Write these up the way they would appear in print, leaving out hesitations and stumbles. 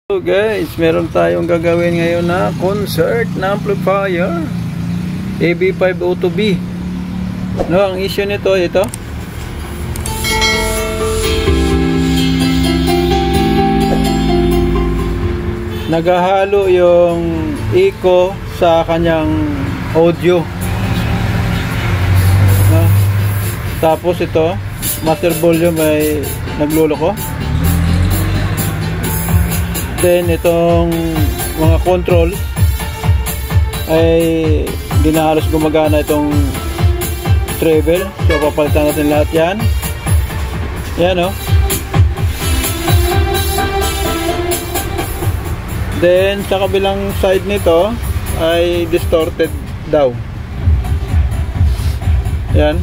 So guys, meron tayong gagawin ngayon na concert na amplifier AB502B. No, ang issue nito ito. Naghahalo yung echo sa kanyang audio. No? Tapos ito, master volume ay nagluloko. Then itong mga control ay hindi na halos gumagana itong treble. So papalitan natin lahat yan. Yan o. Then sa kabilang side nito ay distorted daw. Yan.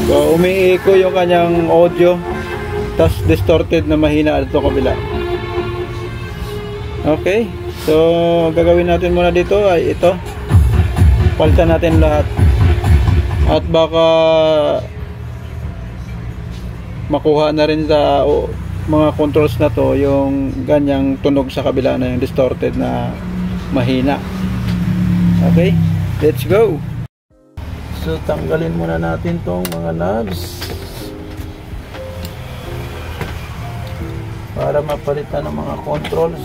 So umi-echo yung kanyang audio, tas distorted na mahina ito kabila. Okay, so gagawin natin muna dito ay ito, palitan natin lahat at baka makuha na rin sa mga controls na to yung ganyang tunog sa kabila na yung distorted na mahina. Okay, let's go. So tanggalin muna natin tong mga knobs para mapalitan ng mga controls.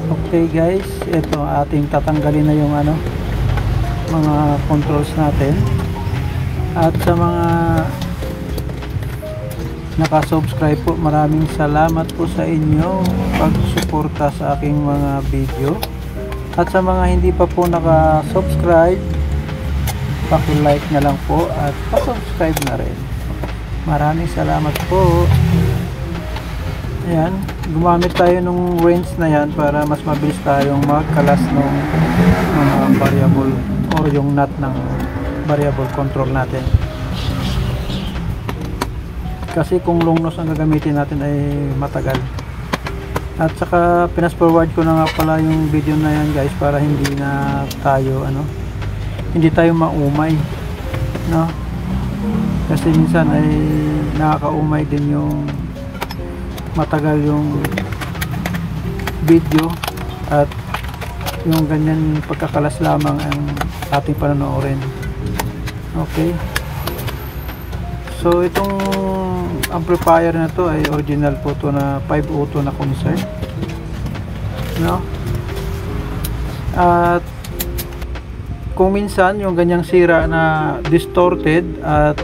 Okay guys, ito ating tatanggalin na yung mga controls natin. At sa mga naka-subscribe po, maraming salamat po sa inyo pag-suporta sa aking mga video. At sa mga hindi pa po naka-subscribe, paki-like na lang po at pa-subscribe na rin. Maraming salamat po. Ayan, gumamit tayo ng range na yan para mas mabilis tayong magkalas ng mga variable or yung nut ng variable control natin. Kasi kung long nose ang gagamitin natin ay matagal. At saka pinas forward ko na nga pala yung video na yan guys para hindi na tayo hindi tayo maumay, no? Kasi minsan ay nakakaumay din yung matagal yung video at yung ganyan pagkakalas lamang ang ating panonoorin. Okay, so itong amplifier na to ay original po to na 502 na concert, no? At kung minsan yung ganyang sira na distorted at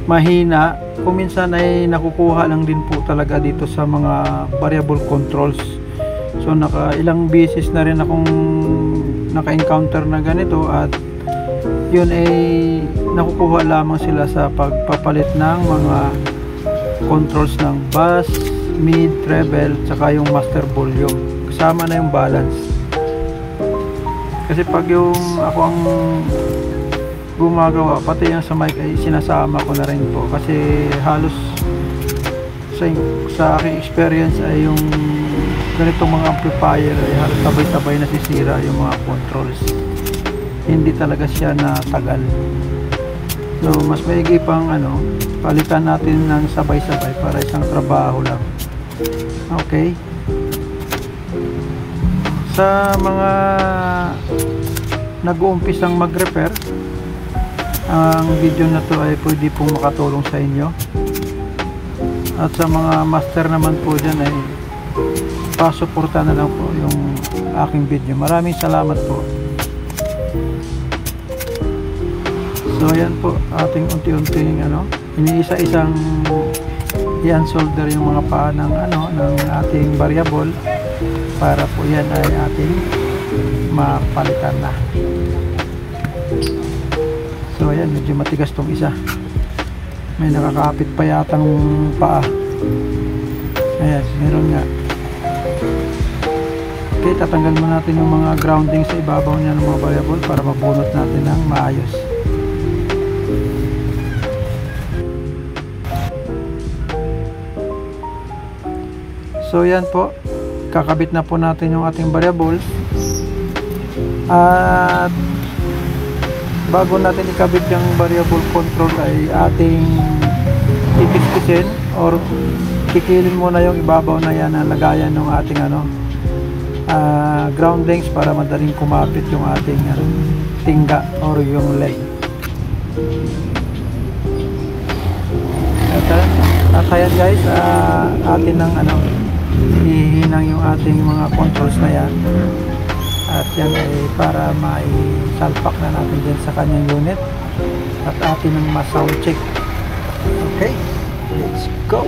mahina, kung minsan ay nakukuha lang din po talaga dito sa mga variable controls. So ilang beses na rin akong naka-encounter na ganito at yun ay nakukuha lamang sila sa pagpapalit ng mga controls ng bass, mid, treble, tsaka yung master volume. Kasama na yung balance. Kasi pag yung ako ang gumagawa, pati yung sa mic ay sinasama ko na rin po. Kasi halos sa aking experience ay yung ganitong mga amplifier ay halos sabay-sabay nasisira yung mga controls. Hindi talaga siya na tagal. So mas maigi pang palitan natin ng sabay-sabay para isang trabaho lang. Okay, sa mga nag-uumpisang mag-repair, ang video na to ay pwede pong makatulong sa inyo. At sa mga master naman po dyan ay pasuporta na lang po yung aking video. Maraming salamat po. So ayan po, ating unti-unting iniisa-isang i-unsolder yung mga paa ng ng ating variable para po yan ay ating mapalitan na. So ayan, medyo matigas tong isa. May nakakapit pa yatang paa. Ayan, meron nga. Okay, tatanggal mo natin yung mga grounding sa ibabaw niya ng mga variable para mabunot natin ng maayos. So yan po, ikakabit na po natin yung ating variables. At bago natin ikabit yung variable control ay ating tipispisin or kikilin muna yung ibabaw na yan na lagayan ng ating ground links para madaling kumapit yung ating tingga or yung leg. At ayan guys, atin ng hihinang yung ating mga controls na yan. At yan ay para maisalpak na natin din sa kanyang unit. At atin ng ma-sound check. Okay, let's go!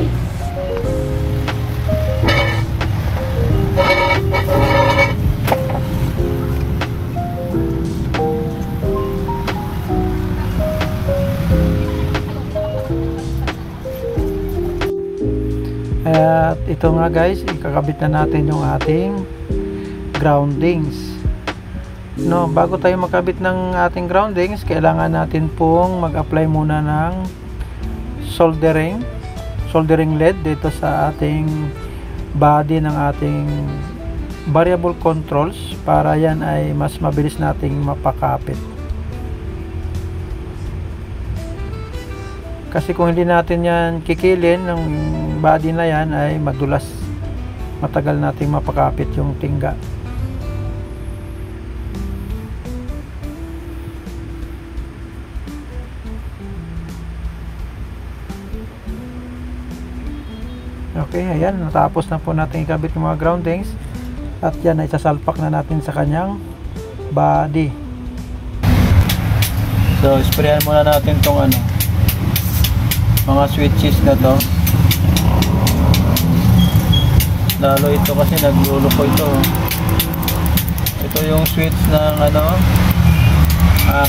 At ito nga guys, ikakabit na natin yung ating groundings. No, bago tayo makabit ng ating groundings, kailangan natin pong mag-apply muna ng soldering lead dito sa ating body ng ating variable controls para yan ay mas mabilis nating mapakapit. Kasi kung hindi natin yan kikilin ng body na yan ay madulas, matagal nating mapakapit yung tingga. Okay, ayan, natapos na po natin ikabit yung mga groundings at yan ay sasalpak na natin sa kanyang body. So sprayan muna natin tong mga switches na to, lalo ito kasi nagluluko ito yung switch ng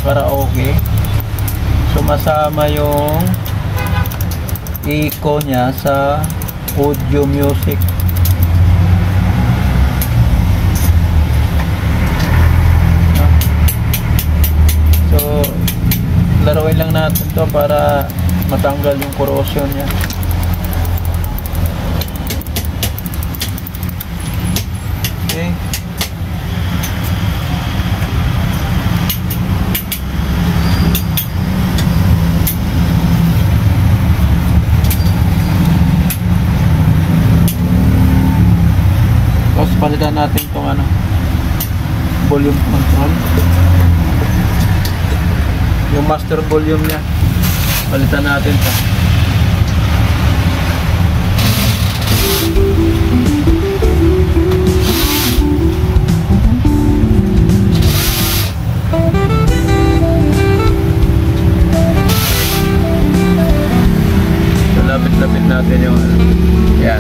karaoke. Sumasama yung echo nya sa audio music. So laruin lang natin to para matanggal yung corrosion niya. Okay. Tapos palitan natin itong volume control. Yung master volume niya. Palitan natin ito. So, lapit-lapit natin yung yan.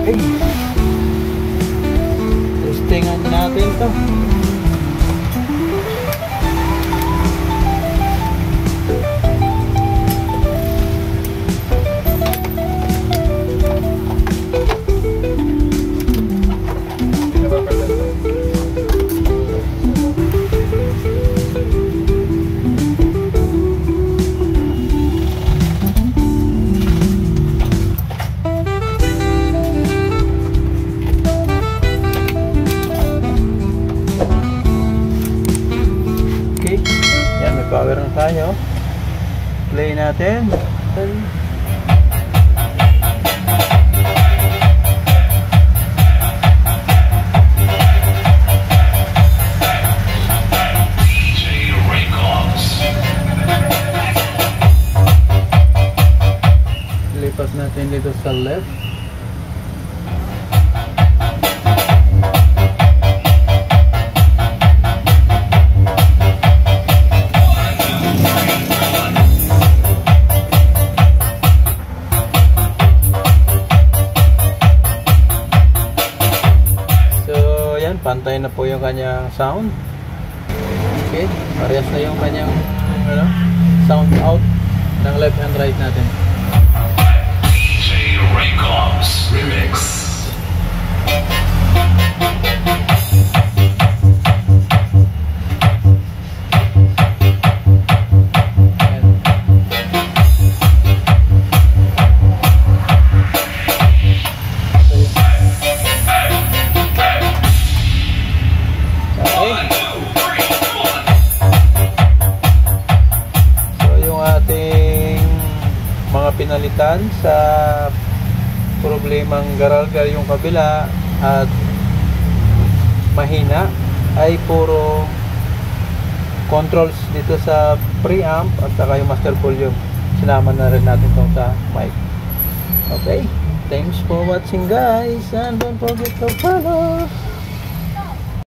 Okay. Testingan natin to. Power na tayo. Play natin. Lipat natin dito sa left. Pantay na po yung kanyang sound. Okay, parehas na yung kanyang sound out ng left and right natin. DJ Raycoms Remix. Pinalitan sa problemang garalgal yung kabila at mahina ay puro controls dito sa preamp at saka yung master volume. Sinama na rin natin itong sa mic. Okay, thanks for watching guys, and don't forget to follow.